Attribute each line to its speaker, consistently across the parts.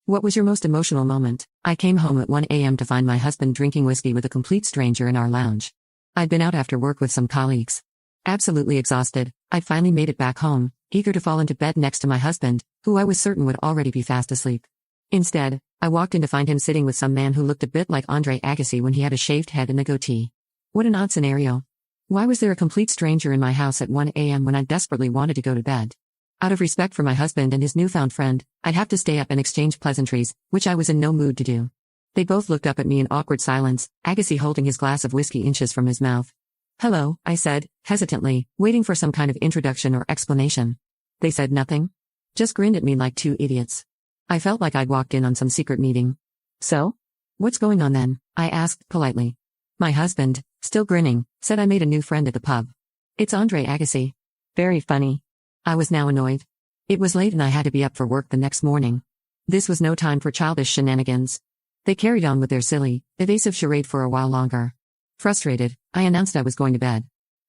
Speaker 1: What was your most emotional moment? I came home at 1 a.m. to find my husband drinking whiskey with a complete stranger in our lounge. I'd been out after work with some colleagues. Absolutely exhausted, I finally made it back home, eager to fall into bed next to my husband, who I was certain would already be fast asleep. Instead, I walked in to find him sitting with some man who looked a bit like Andre Agassi when he had a shaved head and a goatee. What an odd scenario. Why was there a complete stranger in my house at 1 a.m. when I desperately wanted to go to bed? Out of respect for my husband and his newfound friend, I'd have to stay up and exchange pleasantries, which I was in no mood to do. They both looked up at me in awkward silence, Agassi holding his glass of whiskey inches from his mouth. "Hello," I said, hesitantly, waiting for some kind of introduction or explanation. They said nothing. Just grinned at me like two idiots. I felt like I'd walked in on some secret meeting. "So? What's going on then?" I asked, politely. My husband, still grinning, said I made a new friend at the pub. "It's Andre Agassi." "Very funny." I was now annoyed. It was late and I had to be up for work the next morning. This was no time for childish shenanigans. They carried on with their silly, evasive charade for a while longer. Frustrated, I announced I was going to bed.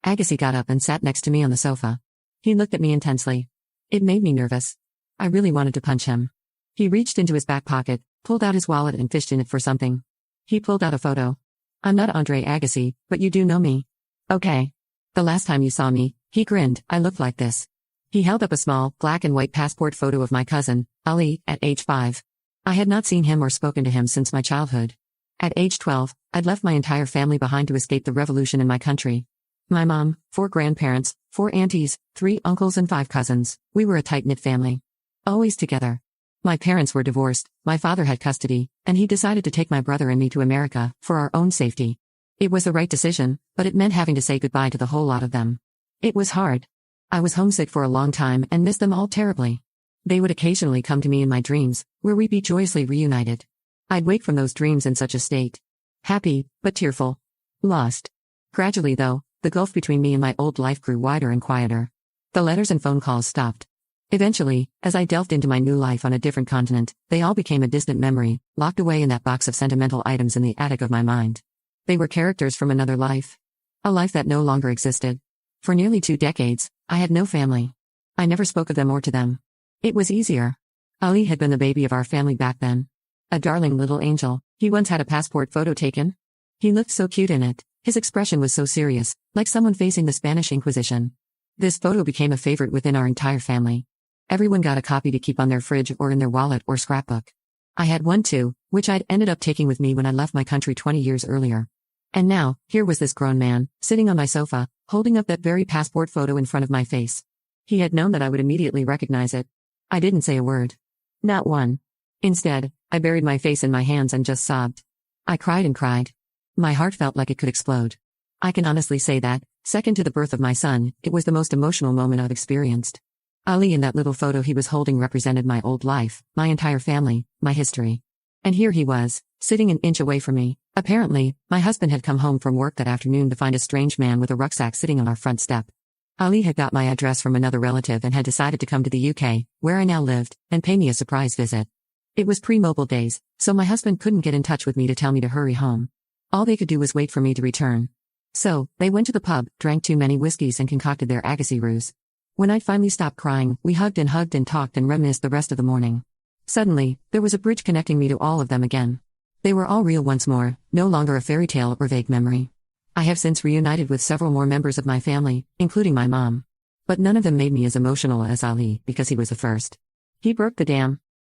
Speaker 1: Agassi got up and sat next to me on the sofa. He looked at me intensely. It made me nervous. I really wanted to punch him. He reached into his back pocket, pulled out his wallet and fished in it for something. He pulled out a photo. "I'm not Andre Agassi, but you do know me." "Okay. The last time you saw me," he grinned, "I looked like this." He held up a small, black and white passport photo of my cousin, Ali, at age 5. I had not seen him or spoken to him since my childhood. At age 12, I'd left my entire family behind to escape the revolution in my country. My mom, 4 grandparents, 4 aunties, 3 uncles and 5 cousins. We were a tight-knit family. Always together. My parents were divorced, my father had custody, and he decided to take my brother and me to America, for our own safety. It was the right decision, but it meant having to say goodbye to the whole lot of them. It was hard. I was homesick for a long time and missed them all terribly. They would occasionally come to me in my dreams, where we'd be joyously reunited. I'd wake from those dreams in such a state. Happy, but tearful. Lost. Gradually, though, the gulf between me and my old life grew wider and quieter. The letters and phone calls stopped. Eventually, as I delved into my new life on a different continent, they all became a distant memory, locked away in that box of sentimental items in the attic of my mind. They were characters from another life. A life that no longer existed. For nearly 2 decades, I had no family. I never spoke of them or to them. It was easier. Ali had been the baby of our family back then. A darling little angel. He once had a passport photo taken. He looked so cute in it. His expression was so serious, like someone facing the Spanish Inquisition. This photo became a favorite within our entire family. Everyone got a copy to keep on their fridge or in their wallet or scrapbook. I had one too, which I'd ended up taking with me when I left my country 20 years earlier. And now, here was this grown man, sitting on my sofa, holding up that very passport photo in front of my face. He had known that I would immediately recognize it. I didn't say a word. Not one. Instead, I buried my face in my hands and just sobbed. I cried and cried. My heart felt like it could explode. I can honestly say that, second to the birth of my son, it was the most emotional moment I've experienced. Ali in that little photo he was holding represented my old life, my entire family, my history. And here he was, sitting an inch away from me. Apparently, my husband had come home from work that afternoon to find a strange man with a rucksack sitting on our front step. Ali had got my address from another relative and had decided to come to the UK, where I now lived, and pay me a surprise visit. It was pre-mobile days, so my husband couldn't get in touch with me to tell me to hurry home. All they could do was wait for me to return. So, they went to the pub, drank too many whiskeys and concocted their Agassi ruse. When I'd finally stopped crying, we hugged and talked and reminisced the rest of the morning. Suddenly, there was a bridge connecting me to all of them again. They were all real once more, no longer a fairy tale or vague memory. I have since reunited with several more members of my family, including my mom. But none of them made me as emotional as Ali, because he was the first. He broke the dam.